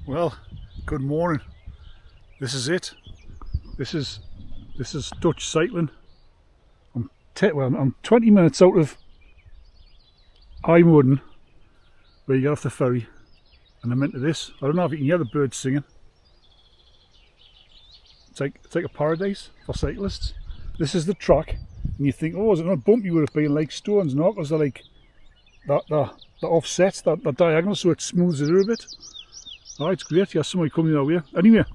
Well, good morning. This is it. This is Dutch cycling. I'm 20 minutes out of Wooden, where you get off the ferry, and I'm into this. I don't know if you can hear the birds singing. It's like a paradise for cyclists. This is the track, and you think, oh, is it not bumpy? Would it be like stones? No, because they're like the offsets, the diagonal, so it smooths it a little bit. Oh, it's great. Yeah, somebody coming our way. Anyway,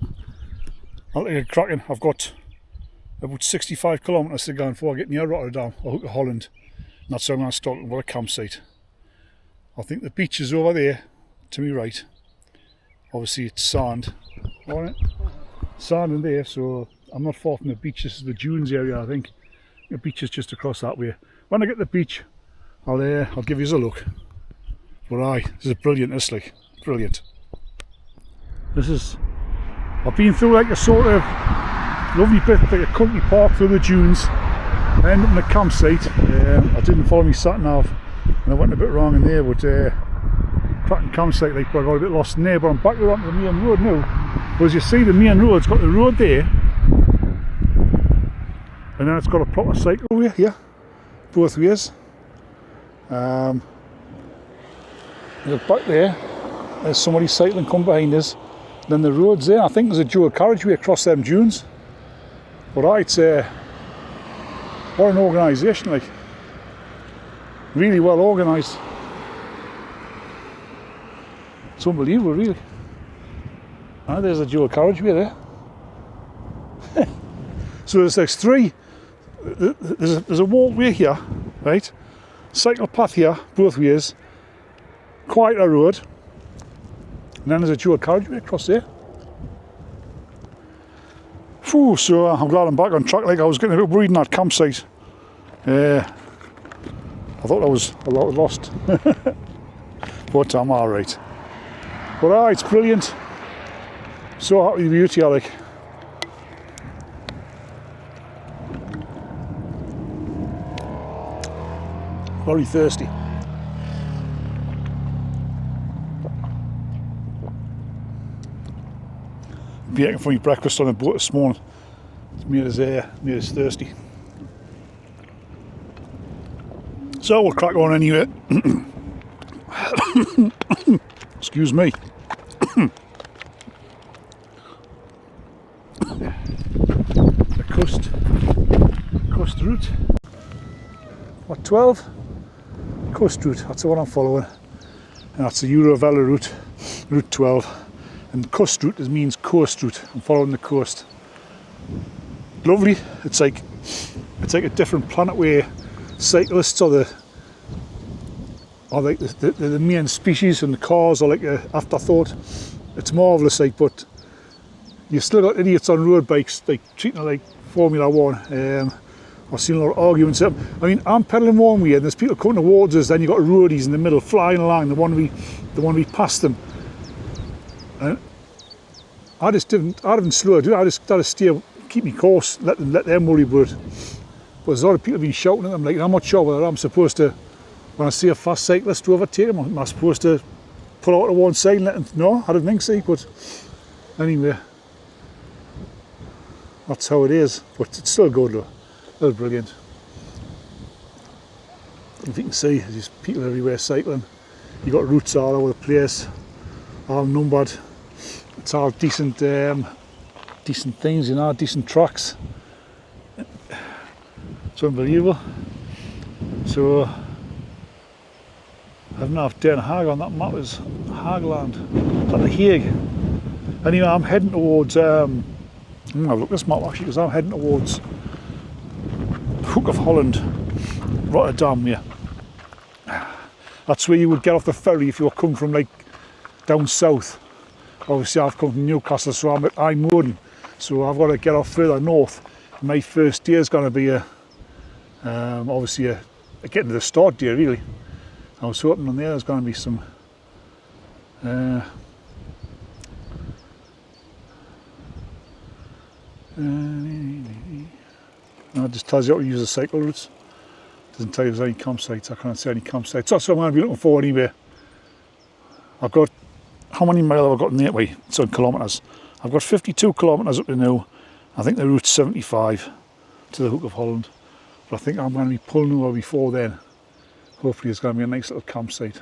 I'll get cracking. I've got about 65 kilometres to go before I get near Rotterdam or Hook of Holland. And that's where I'm going to start looking for a campsite. I think the beach is over there to my right. Obviously it's sand. Alright. Sand in there, so I'm not far from the beach. This is the dunes area, I think. The beach is just across that way. When I get to the beach, I'll give you a look. But aye, this is brilliant, this like brilliant. I've been through like a sort of lovely bit, like a country park through the dunes. I ended up in a campsite. I didn't follow me sat nav, and I went a bit wrong in there, but cracking campsite, like, but I got a bit lost in there. But I'm back onto the main road now. But as you see, the main road's got the road there, and then it's got a proper cycleway here, both ways. There's back there's somebody cycling come behind us. Then the road's there. I think there's a dual carriageway across them dunes. But it's what an organisation, like. Really well organised. It's unbelievable, really. There's a dual carriageway there. So there's like three. There's a walkway here, right? Cycle path here, both ways. Quite a road. And then there's a dual carriageway across there. Phew, so I'm glad I'm back on track. Like, I was getting a bit worried in that campsite. I thought I was a lot lost. But I'm alright. But it's brilliant. So happy to be out here, like. Very thirsty. Be eating for me breakfast on the boat this morning. It's made us thirsty. So we'll crack on anyway. Excuse me. The coast route. What, 12? Coast route, that's the one I'm following. And that's the Eurovelo route, route 12. And coast route means coast route. I'm following the coast. Lovely. It's like a different planet where cyclists are like the main species, and the cars are like an afterthought. It's marvellous, like, but you've still got idiots on road bikes, like treating it like Formula 1. I've seen a lot of arguments. I mean, I'm pedalling one way and there's people coming towards us, then you've got roadies in the middle flying along, the one we passed them. And I didn't slow down. I just had to steer, keep me course, let them worry about it. But there's a lot of people been shouting at them, like, I'm not sure whether I'm supposed to, when I see a fast cyclist to overtake them, am I supposed to pull out to one side and let them? No, I don't think so. But anyway, that's how it is. But it's still good though. Still brilliant. If you can see, there's people everywhere cycling. You've got routes all over the place, all numbered. It's all decent things, you know, decent tracks. It's unbelievable. So I don't know if Den Haag on that map is Haagland. Is that the Hague? Anyway, I'm heading towards I've looked at this map actually, because I'm heading towards Hook of Holland, Rotterdam. Yeah, that's where you would get off the ferry if you were coming from like down south. Obviously I've come from Newcastle, so I'm at Wooden, so I've got to get off further north. My first day is going to be obviously getting to the start day, really. I was hoping on there's going to be some no, it just tells you how to use the cycle routes. It doesn't tell you there's any campsites. I can't see any campsites. That's what I'm going to be looking for anyway. I've got how many miles have I got in there? Wait, it's on kilometres. I've got 52 kilometres up to now. I think the route's 75 to the Hook of Holland. But I think I'm going to be pulling over before then. Hopefully it's going to be a nice little campsite.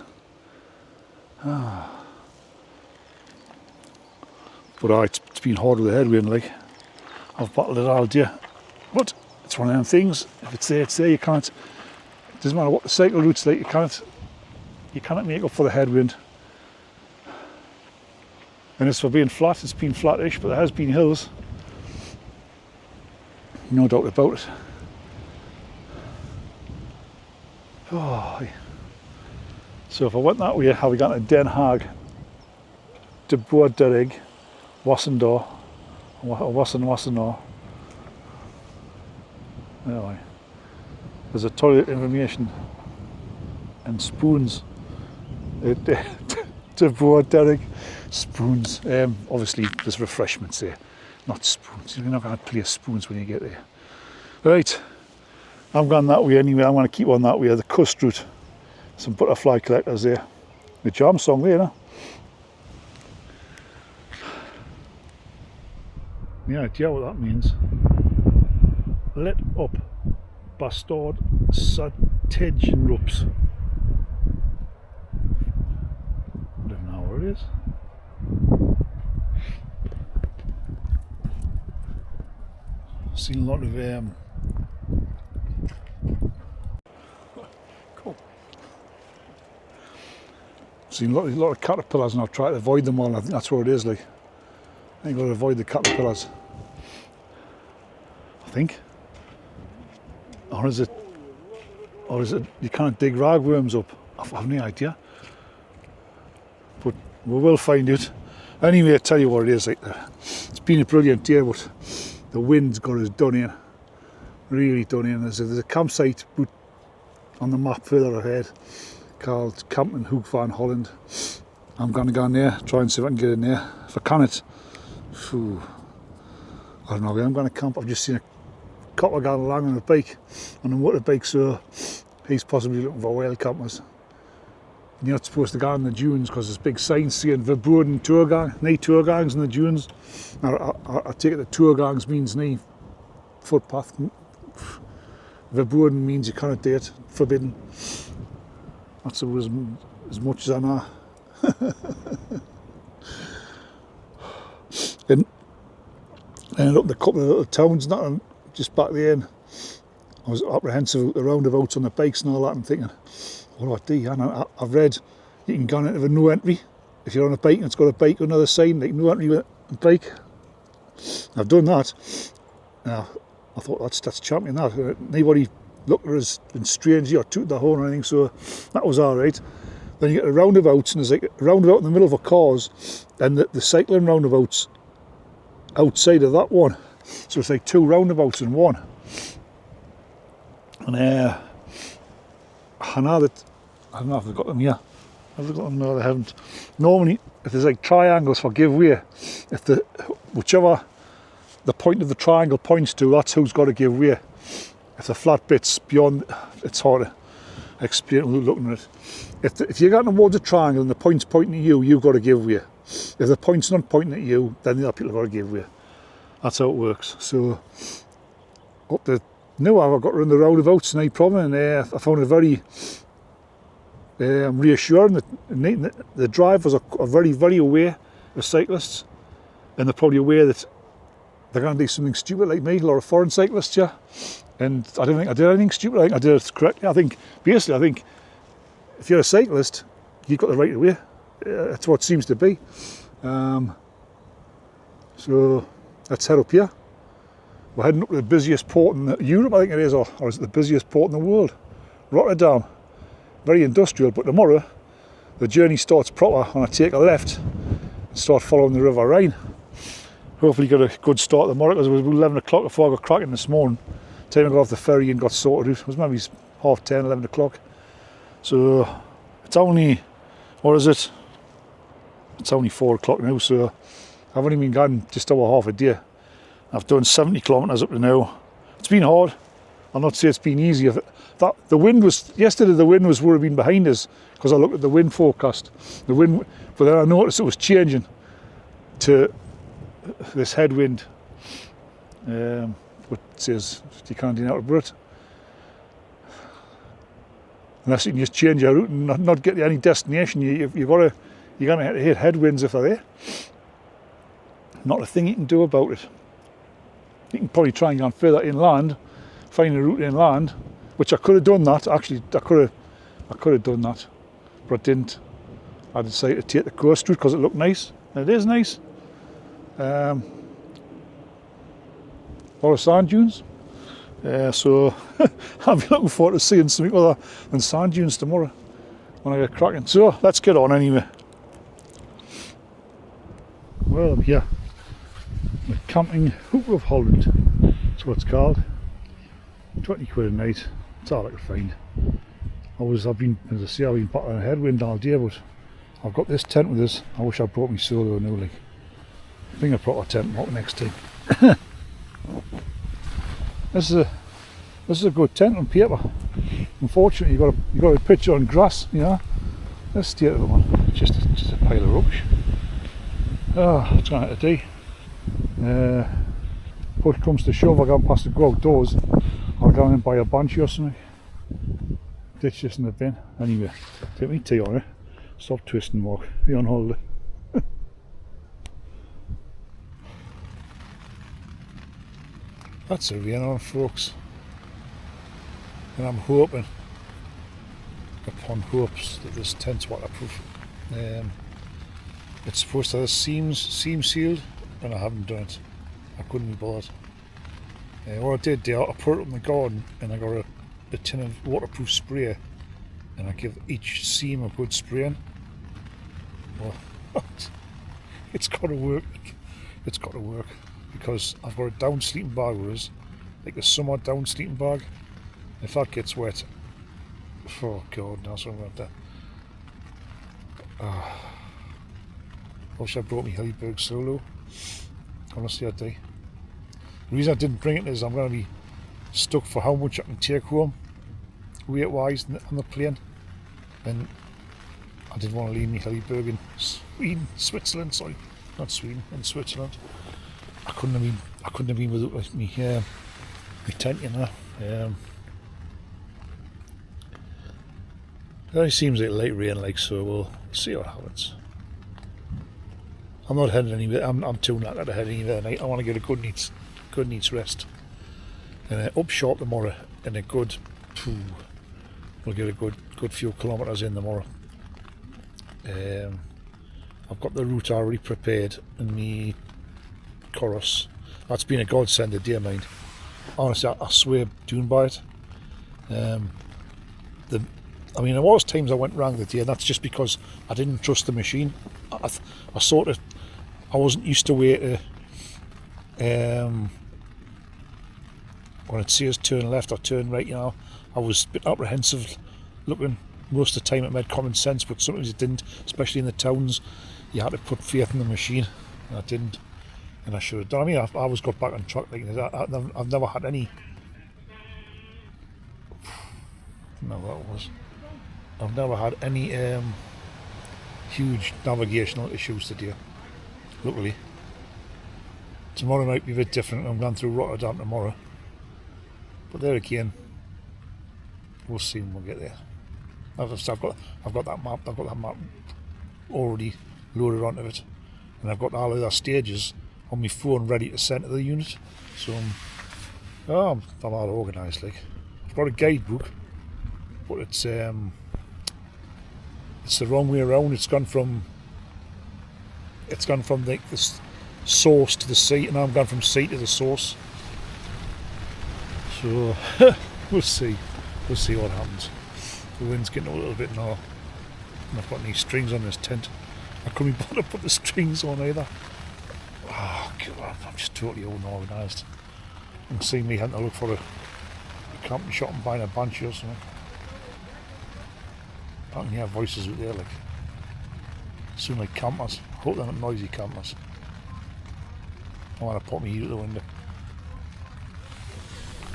But it's been hard with the headwind, like. I've battled it all day. But it's one of them things. If it's there, it's there. You can't. It doesn't matter what the cycle route's like. You cannot make up for the headwind. And as for being flat, it's been flattish, but there has been hills. No doubt about it. Oh. So if I went that way, I'll be going to Den Haag, De Boerderig, Wassendor, Wassenaar. Anyway, there's a toilet information and spoons. De Boerderig, spoons. Obviously, there's refreshments there, not spoons. You're not going to play spoons when you get there. Right, I'm going that way anyway. I'm going to keep on that way. The coast route. Some butterfly collectors there. The jam song there, no? Yeah, idea what that means. Let up Bastard Sategenrups. I don't know where it is. I've seen a lot of cool. I've seen a lot of caterpillars and I've tried to avoid them all, and I think that's what it is, like. I think I've got to avoid the caterpillars. I think. Or is it you can't dig ragworms up? I've no idea. But we will find out. Anyway, I'll tell you what it is like there. It's been a brilliant day, but the wind's got us done in. Really done in. There's a campsite on the map further ahead called Hook of Holland. I'm going to go in there, try and see if I can get in there. If I can it, I don't know where I'm going to camp. I've just seen a couple going along on a bike, on a motorbike, so he's possibly looking for wild campers. You're not supposed to go in the dunes because there's big signs saying verboden tourgang, no tourgangs in the dunes. I take it that tourgangs means no footpath. Verboden means you cannot do it, forbidden. That's as much as I know. And ended up in a couple of little towns, not just back then. I was apprehensive of the roundabouts on the bikes and all that, and thinking, what do I do? And I've read you can go into a no entry if you're on a bike and it's got a bike on another sign, like no entry with a bike. I've done that. Now, I thought that's champion that. Nobody looked at us and strangely or tooted the horn or anything, so that was alright. Then you get the roundabouts, and there's like a roundabout in the middle of a cars, and the cycling roundabouts outside of that one. So it's like two roundabouts in one. And I know that, I don't know if I've got them here. Have I got them? No, they haven't. Normally, if there's like triangles for giveaway, if whichever the point of the triangle points to, that's who's got to give way. If the flat bit's beyond, it's hard to explain without looking at it. If you're getting towards a triangle and the point's pointing at you, you've got to give way. If the point's not pointing at you, then the other people have got to give way. That's how it works. So up the now I've got around the roundabouts, no problem, and I found it very reassuring that the drivers are very, very aware of cyclists, and they're probably aware that they're going to do something stupid like me, a lot of foreign cyclists, yeah. And I don't think I did anything stupid. I think I did it correctly. I think if you're a cyclist, you've got the right of way. That's what it seems to be. So let's head up here. We're heading up to the busiest port in Europe, I think it is, or is it the busiest port in the world? Rotterdam. Very industrial, but tomorrow the journey starts proper and I take a left and start following the River Rhine. Hopefully get a good start tomorrow, because it was about 11 o'clock before I got cracking this morning. Time I got off the ferry and got sorted out. It was maybe 10:30, 11 o'clock. So it's only, what is it? It's only 4 o'clock now, so I've only been gone just over half a day. I've done 70 kilometres up to now. It's been hard. I'll not say it's been easy. If the wind was yesterday. The wind would have been behind us because I looked at the wind forecast. The wind, but then I noticed it was changing to this headwind. What says you can't do out of it unless you can just change your route and not get to any destination. You're going to have to hit headwinds if they're there. Not a thing you can do about it. You can probably try and go further inland, find a route inland, which I could have done that. Actually, I could have done that, but I didn't. I decided to take the coast route because it looked nice, and it is nice. A lot of sand dunes. So I'll be looking forward to seeing something other than sand dunes tomorrow when I get cracking. So let's get on anyway. Well, I'm here. The camping Hook of Holland. That's what it's called. 20 quid a night. That's all I could find. I've been battling a headwind all day, but I've got this tent with us. I wish I brought me solo now, like. I think I'll put a tent out next time. This is a good tent on paper. Unfortunately, you got to pitch it on grass, you know. Let's stay at the one. Just a pile of rubbish. It's going to do. Push comes to shove, I can't pass to go outdoors. I'll go in and buy a banshee or something. Ditch this in the bin. Anyway, take me tea on it. Stop twisting, Mark. You're on holiday. That's a rain on, folks. And I'm hoping, upon hopes, that this tent's waterproof. It's supposed to have seam sealed, and I haven't done it. I couldn't be bothered. What I did there, I put it up in the garden, and I got a tin of waterproof spray, and I give each seam a good spraying. Well, it's got to work. It's got to work. Because I've got a down sleeping bag with us, like a summer down sleeping bag. If that gets wet, oh god, that's what I'm going to do. I wish I brought me Hellyberg solo. Honestly, I do. The reason I didn't bring it is I'm going to be stuck for how much I can take home, weight wise, on the plane. And I didn't want to leave me Hellyberg in Switzerland, sorry, not Sweden, in Switzerland. I couldn't have been without me tent, you know. It only seems like light rain, like, so we'll see what happens. I'm not heading anywhere. I'm too knackered to head anywhere tonight. I want to get a good night's rest. And up short tomorrow, and we'll get a good few kilometres in tomorrow. I've got the route already prepared in me chorus. That's been a godsend a day of mine. Honestly, I swear doing by it. There was times I went wrong the day, and that's just because I didn't trust the machine. I wasn't used to where to when it says turn left or turn right, you know. I was a bit apprehensive looking. Most of the time it made common sense, but sometimes it didn't, especially in the towns. You had to put faith in the machine, and I didn't. And I should have done. I always got back on track like that. I've never had any. I've never had any huge navigational issues today. Luckily, tomorrow might be a bit different. I'm going through Rotterdam tomorrow, but there again, we'll see when we get there. I've got that map. I've got that map already loaded onto it, and I've got all of the stages on my phone ready to send to the unit. So I'm all organised. Like, I've got a guidebook, but it's the wrong way around. It's gone from the source to the seat, and I'm gone from seat to the source. So we'll see what happens. The wind's getting a little bit now, and I've got any strings on this tent. I couldn't be bothered to put the strings on either. Oh god, I'm just totally unorganised. You can see me having to look for a camping shop and buying a banshee or something. I can hear voices out there, like, soon like campers. I hope they're not noisy campers. I want to pop my heat out the window.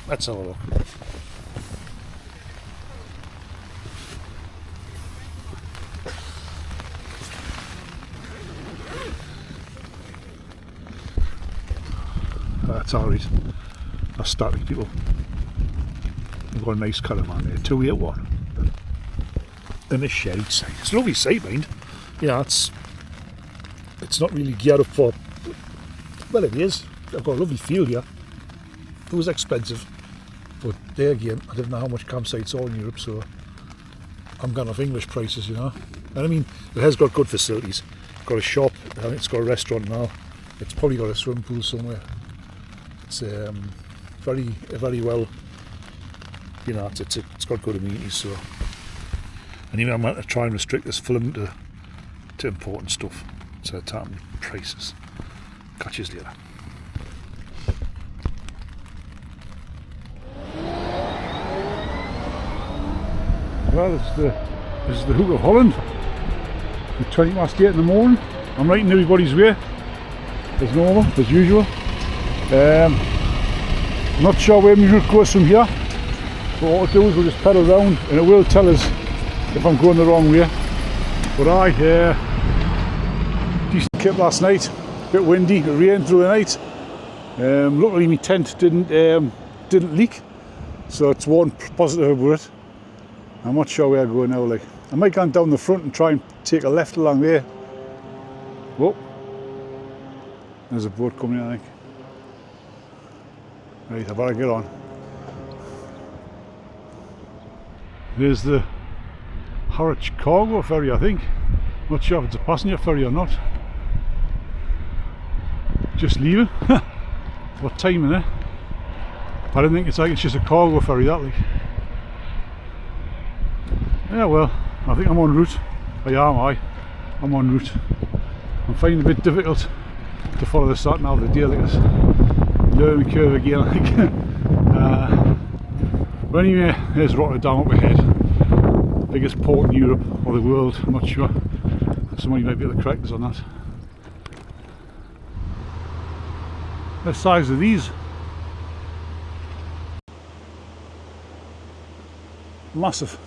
Let's have a look. That's alright. That's static, people. We've got a nice caravan there, 281. And a shed each side. It's a lovely sight, mind. Yeah, it's not really geared up for, well, it is. I've got a lovely field here. It was expensive, but there again, I didn't know how much campsites are in Europe, so I'm going off English prices, you know. And I mean, it has got good facilities. It's got a shop, I think it's got a restaurant now. It's probably got a swimming pool somewhere. It's very well, you know, it's got good amenities. So anyway, I'm going to try and restrict this film to important stuff, so time prices. Catch you later. Well, this is the Hook of Holland. It's 8:20 in the morning. I'm right in everybody's way, as normal, as usual. Not sure where my route goes from here, but what we'll do is we'll just pedal round and it will tell us if I'm going the wrong way. But decent kip last night, a bit windy, it rained through the night. Luckily my tent didn't leak, so it's one positive about it. I'm not sure where I go now. Like, I might go down the front and try and take a left along there. Whoa, there's a boat coming in, I think. Right, I better get on. There's the Harwich cargo ferry, I think. Not sure if it's a passenger ferry or not. Just leaving. What time in it? I don't think it's like it's just a cargo ferry, that like. Yeah, well, I think I'm en route. I'm en route. I'm finding it a bit difficult to follow the sat nav of the day, like it's learning curve again, I think. But anyway, there's Rotterdam up ahead. Biggest port in Europe or the world, I'm not sure. Somebody might be able to correct us on that. The size of these. Massive.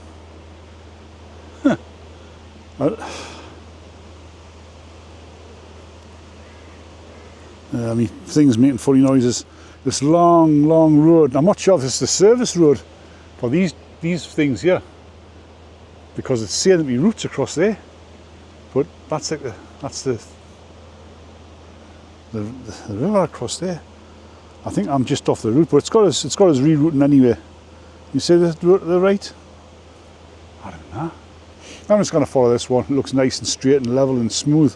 I mean, things making funny noises. This long road. I'm not sure if it's the service road for these things here, because it's saying that my route's across there. But that's like the river across there. I think I'm just off the route, but it's got us rerouting anyway. You say the right? I don't know. I'm just going to follow this one. It looks nice and straight and level and smooth.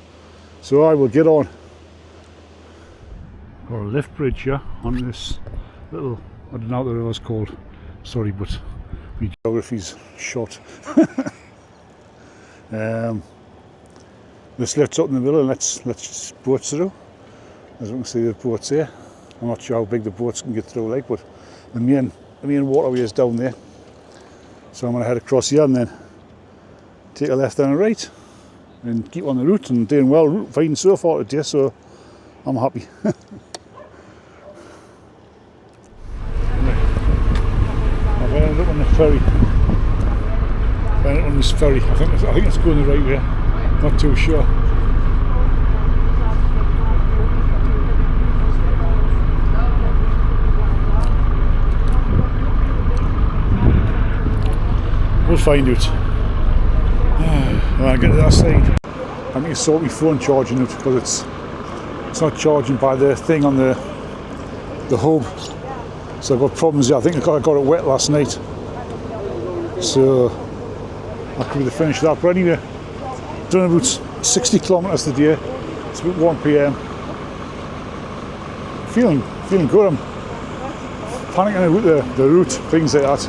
So I will get on. Got a lift bridge here on this little, I don't know what the river's called. Sorry, but my geography's shot. This lifts up in the middle and let's boats through. As you can see, the boats here. I'm not sure how big the boats can get through, like, but the main waterway is down there. So I'm going to head across here and then take a left and a right and keep on the route, and doing well, fine so far today, so I'm happy. I've ended up on the ferry. I've ended up on this ferry. I think it's going the right way. Not too sure. We'll find out. When I get to that side, I need to sort my phone charging it, because it's not charging by the thing on the hub. So I've got problems here. I think I got it wet last night, so I could be the finish of that. But anyway, done about 60 kilometres today. It's about 1 PM. Feeling good. I'm panicking about the route, things like that.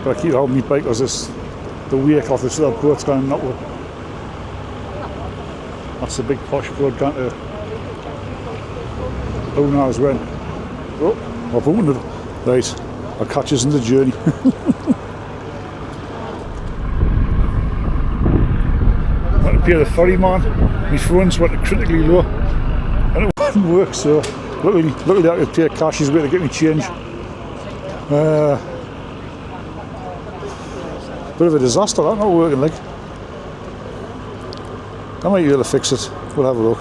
But I keep holding my bike because the wake off this little boat's going to knock it. That's the big posh boat going to who knows when. Oh, I've opened it. Right, I'll catch us in the journey. I want to pay the ferryman. My phone's went critically low and it wouldn't work, so luckily I could pay cash. He's waiting to get me change. Bit of a disaster, that's not working, like. I might be able to fix it. We'll have a look.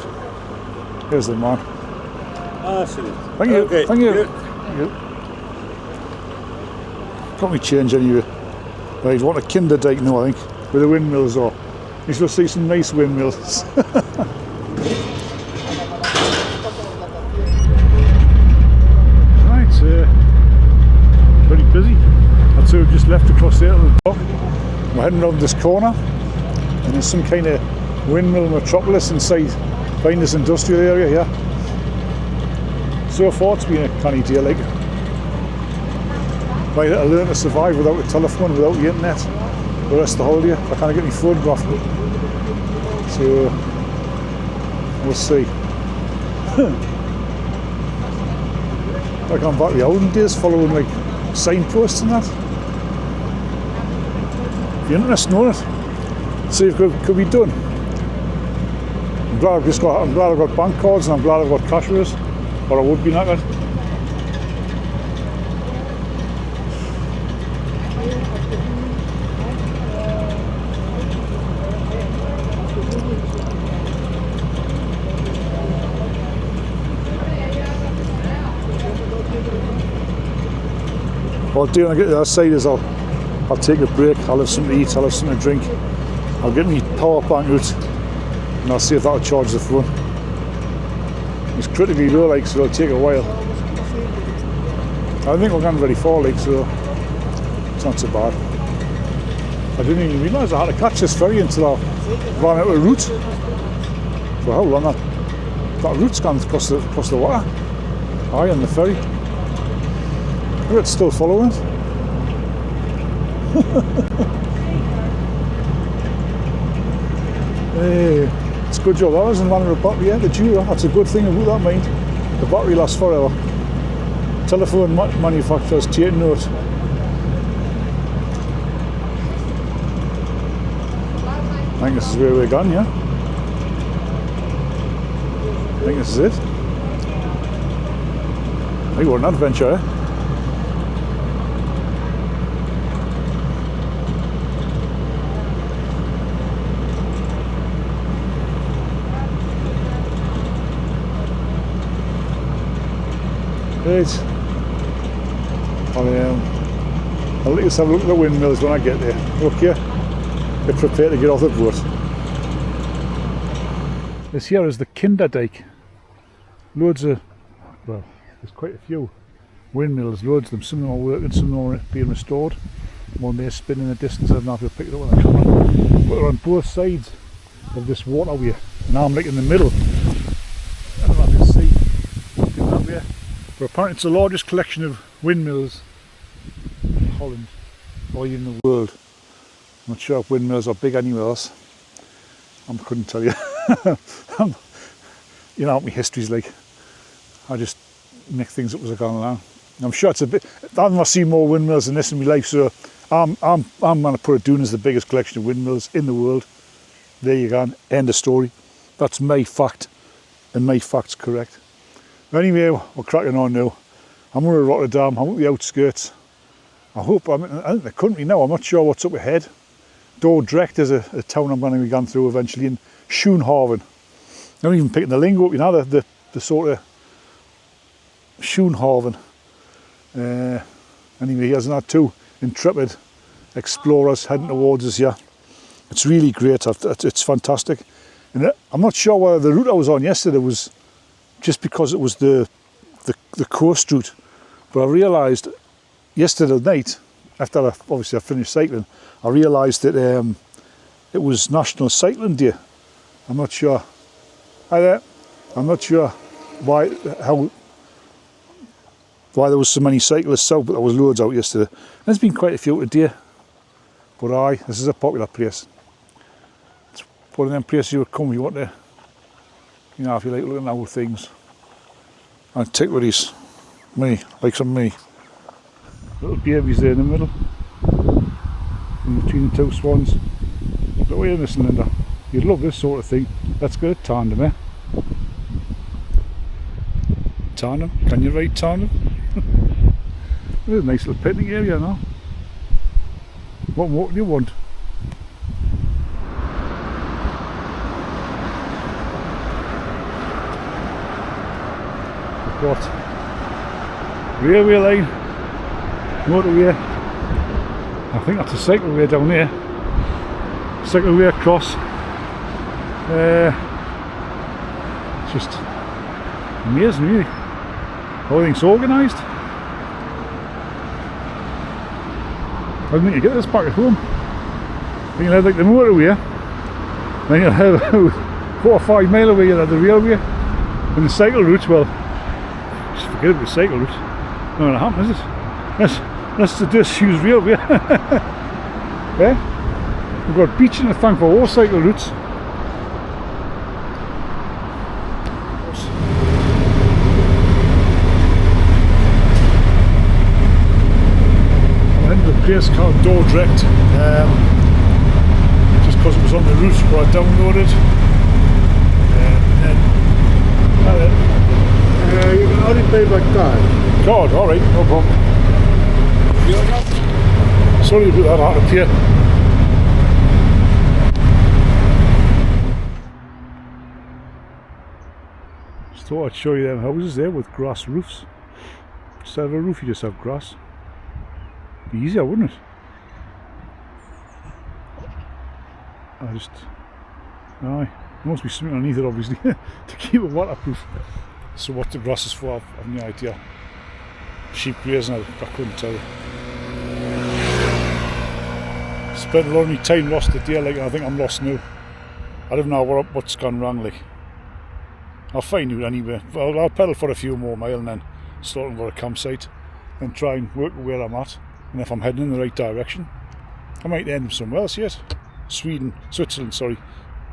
Here's the man. Absolutely. Thank you. Okay. Thank you. Good. Thank you. Probably change anyway. Right, want a kinder dike now, I think, with the windmills or. You shall see some nice windmills. Right, pretty busy. I'd say we've just left across there to the dock. We're heading around this corner, and there's some kind of windmill metropolis inside behind this industrial area here. So far it's been a canny day, like. Right, I learned to survive without a telephone, without the internet, the rest of the holiday. I can't get any photograph. So, we'll see. Like I'm back to the olden days, following like signposts and that. If you're interested in it, see if it could be done. I'm glad I've got bank cards and I'm glad I've got cash with us, or I would be knackered. What I'll do when I get to the other side is I'll take a break, I'll have something to eat, I'll have something to drink, I'll get my power bank out and I'll see if that'll charge the phone. It's critically low, like, so it'll take a while. I think we're going very far, like, so it's not so bad. I didn't even realise I had to catch this ferry until I ran out of route. For how long that route's gone across the water. Aye, on the ferry. Look, it's still following it. Hey, it's a good job that wasn't running a battery, yeah, the Dura. That's a good thing about that, mind. The battery lasts forever. Telephone manufacturers take note. I think this is where we're going, yeah? I think this is it. Hey, what an adventure, eh? Right. I'll at least have a look at the windmills when I get there. Okay? Get prepared to get off the boat. This here is the Kinder Dike. Loads of, well, there's quite a few windmills, loads of them. Some of them are working, some of them are being restored. One there spinning the distance, I don't know if you'll pick it up on the camera. But they're on both sides of this waterway, and I'm like in the middle. I don't know if you see in that way. But apparently it's the largest collection of windmills in Holland, or even the world. I'm not sure if windmills are big anywhere else. I couldn't tell you. You know what my history's like. I just make things up as I go along. I'm sure it's a bit. I've never seen more windmills than this in my life, so I'm going to put it down as the biggest collection of windmills in the world. There you go. End of story. That's my fact, and my fact's correct. Anyway, we're cracking on now. I'm going to Rotterdam. I'm at the outskirts. I think the country now. I'm not sure what's up ahead. Dordrecht is a town I'm going to be going through eventually, in Schoonhaven. I'm not even picking the lingo up, you know, the sort of Schoonhaven. Anyway, here's not two intrepid explorers heading towards us here. It's really great. It's fantastic. And I'm not sure whether the route I was on yesterday was just because it was the coast route, but I realised yesterday night, after I finished cycling, I realised that it was National Cycling Day. I'm not sure. Hi there. I'm not sure why there was so many cyclists out, but there was loads out yesterday. And there's been quite a few today. But aye, this is a popular place. It's one of them places you would come if you want to, you know, if you like looking at old things. Antiquities. Like some me. Little babies there in the middle. In between the two swans. Look what you're missing, Linda. You'd love this sort of thing. Let's go to tandem, eh? Tandem? Can you ride tandem? There's a nice little picnic area now. What more do you want? what? Railway line, motorway. I think that's a cycleway down there. Cycleway across. It's just amazing, really. How everything's organised. I didn't think you'd get this back at home. Then you'll have like the motorway, then you'll have 4 or 5 mile away you'll have the railway, and the cycle route, well, just forget about the cycle route. Not going to happen, is it? Unless the disused railway. Yeah? We've got beaching to thank for all cycle routes. A place called Dordrecht, just because it was on the route where I downloaded, and then You can only pay by card. God, alright, no problem. Sorry about that out of here. Just thought I'd show you them houses there with grass roofs. Instead of a roof you just have grass. Be easier, wouldn't it? Aye, there must be something underneath it obviously to keep it waterproof. So what the grass is for, I've no idea. Sheep grazing, I couldn't tell you. Spent a lot of my time lost it there, like I think I'm lost now. I don't know what's gone wrong, like. I'll find it anyway. Well, I'll pedal for a few more miles and then start looking for a campsite and try and work where I'm at. And if I'm heading in the right direction, I might end up somewhere else yet. Switzerland, sorry,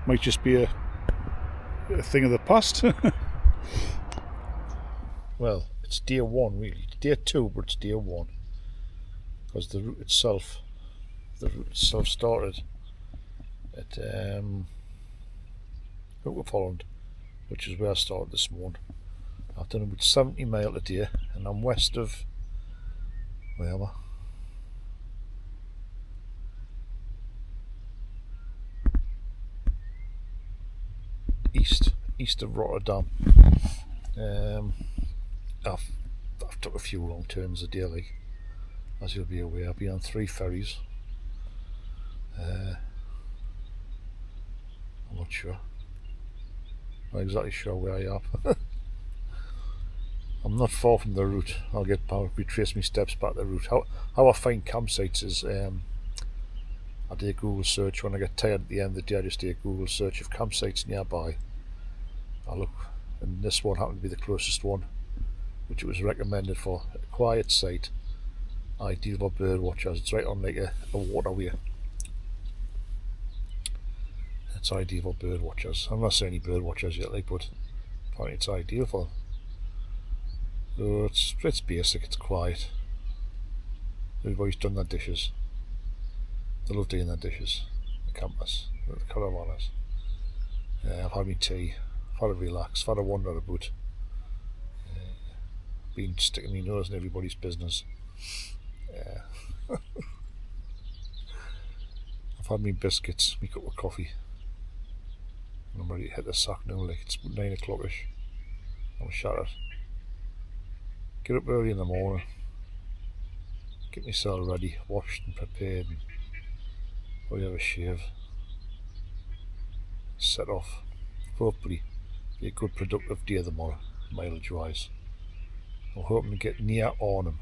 might just be a thing of the past. Well, it's day 1 really. Day 2, but it's day 1. Because the route itself started at Hook of Holland, which is where I started this morning. I've done about 70 miles a day, and I'm west of, where am I? East of Rotterdam. I've took a few wrong turns a day, like, as you'll be aware. I've been on 3 ferries. I'm not sure. Not exactly sure where I am. I'm not far from the route. I'll retrace my steps back the route. How I find campsites is I do a Google search. When I get tired at the end of the day, I just do a Google search of campsites nearby. I look, and this one happened to be the closest one, which it was recommended for. A quiet site, ideal for bird watchers. It's right on like a waterway. It's ideal for bird watchers. I'm not saying any bird watchers yet, like, but apparently it's ideal for them. So it's basic, it's quiet. Everybody's done their dishes. They love doing their dishes. The campers, the caravanners. I've had my tea, I've had a relax, I've had a wander about. Been sticking my nose in everybody's business. I've had my biscuits, my cup of coffee. And I'm ready to hit the sack now, like it's 9 o'clock-ish. I'm shattered. Get up early in the morning, get myself ready, washed and prepared, and probably have a shave, set off. Hopefully be a good productive day tomorrow, mileage wise. I'm hoping to get near Arnhem,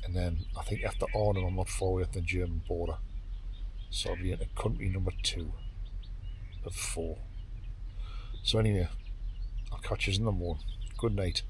and then I think after Arnhem I'm not far away from the German border, so I'll be into country number 2 of 4. So anyway, I'll catch you in the morning. Good night.